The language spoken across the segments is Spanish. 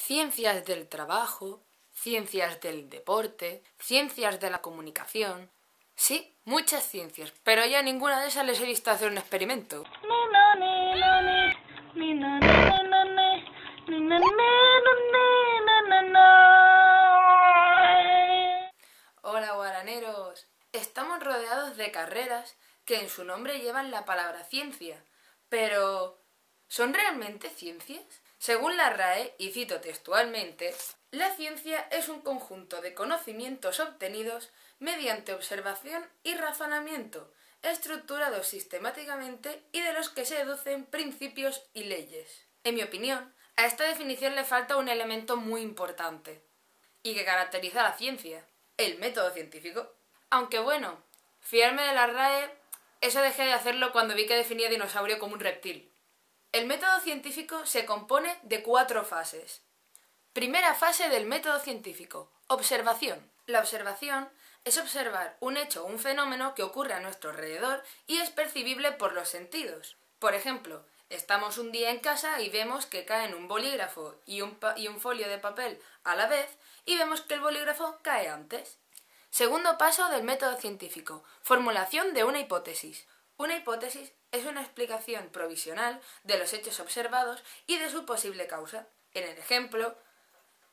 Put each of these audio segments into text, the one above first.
ciencias del trabajo, ciencias del deporte, ciencias de la comunicación. Sí, muchas ciencias, pero yo a ninguna de esas les he visto hacer un experimento. Hola guaraneros, estamos rodeados de carreras que en su nombre llevan la palabra ciencia, pero ¿son realmente ciencias? Según la RAE, y cito textualmente, la ciencia es un conjunto de conocimientos obtenidos mediante observación y razonamiento, estructurados sistemáticamente y de los que se deducen principios y leyes. En mi opinión, a esta definición le falta un elemento muy importante y que caracteriza a la ciencia: el método científico. Aunque bueno, fiarme de la RAE, eso dejé de hacerlo cuando vi que definía dinosaurio como un reptil. El método científico se compone de 4 fases. Primera fase del método científico: observación. La observación es observar un hecho o un fenómeno que ocurre a nuestro alrededor y es percibible por los sentidos. Por ejemplo, estamos un día en casa y vemos que caen un bolígrafo y un folio de papel a la vez y vemos que el bolígrafo cae antes. Segundo paso del método científico: formulación de una hipótesis. Una hipótesis es una explicación provisional de los hechos observados y de su posible causa. En el ejemplo,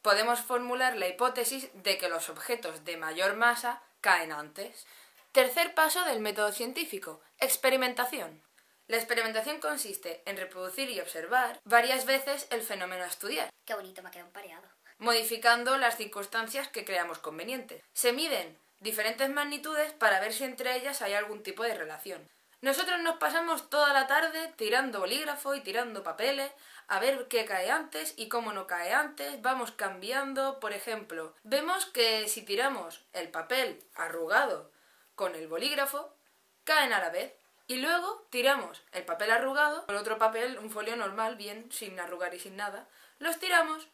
podemos formular la hipótesis de que los objetos de mayor masa caen antes. Tercer paso del método científico: experimentación. La experimentación consiste en reproducir y observar varias veces el fenómeno a estudiar. Qué bonito, me ha quedado un pareado. Modificando las circunstancias que creamos convenientes. Se miden diferentes magnitudes para ver si entre ellas hay algún tipo de relación. Nosotros nos pasamos toda la tarde tirando bolígrafo y tirando papeles a ver qué cae antes y cómo no cae antes, vamos cambiando. Por ejemplo, vemos que si tiramos el papel arrugado con el bolígrafo, caen a la vez. Y luego tiramos el papel arrugado con otro papel, un folio normal, bien, sin arrugar y sin nada, los tiramos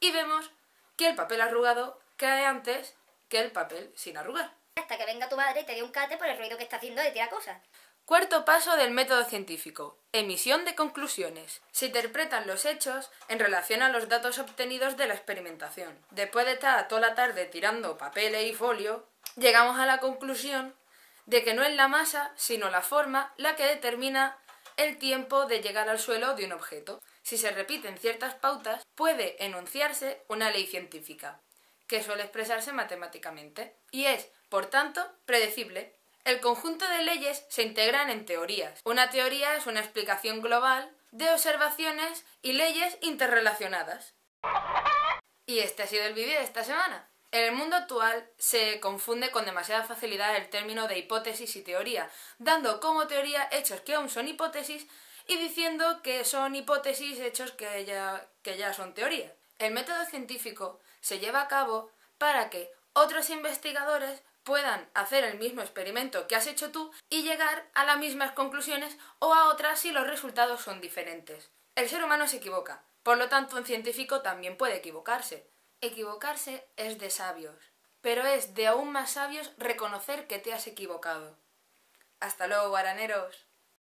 y vemos que el papel arrugado cae antes que el papel sin arrugar. Hasta que venga tu madre y te dé un cate por el ruido que está haciendo de tirar cosas. Cuarto paso del método científico: emisión de conclusiones. Se interpretan los hechos en relación a los datos obtenidos de la experimentación. Después de estar toda la tarde tirando papeles y folio, llegamos a la conclusión de que no es la masa, sino la forma la que determina el tiempo de llegar al suelo de un objeto. Si se repiten ciertas pautas, puede enunciarse una ley científica, que suele expresarse matemáticamente, y es, por tanto, predecible. El conjunto de leyes se integran en teorías. Una teoría es una explicación global de observaciones y leyes interrelacionadas. Y este ha sido el vídeo de esta semana. En el mundo actual se confunde con demasiada facilidad el término de hipótesis y teoría, dando como teoría hechos que aún son hipótesis y diciendo que son hipótesis hechos que ya son teoría. El método científico se lleva a cabo para que otros investigadores puedan hacer el mismo experimento que has hecho tú y llegar a las mismas conclusiones o a otras si los resultados son diferentes. El ser humano se equivoca, por lo tanto un científico también puede equivocarse. Equivocarse es de sabios, pero es de aún más sabios reconocer que te has equivocado. Hasta luego, guaraneros.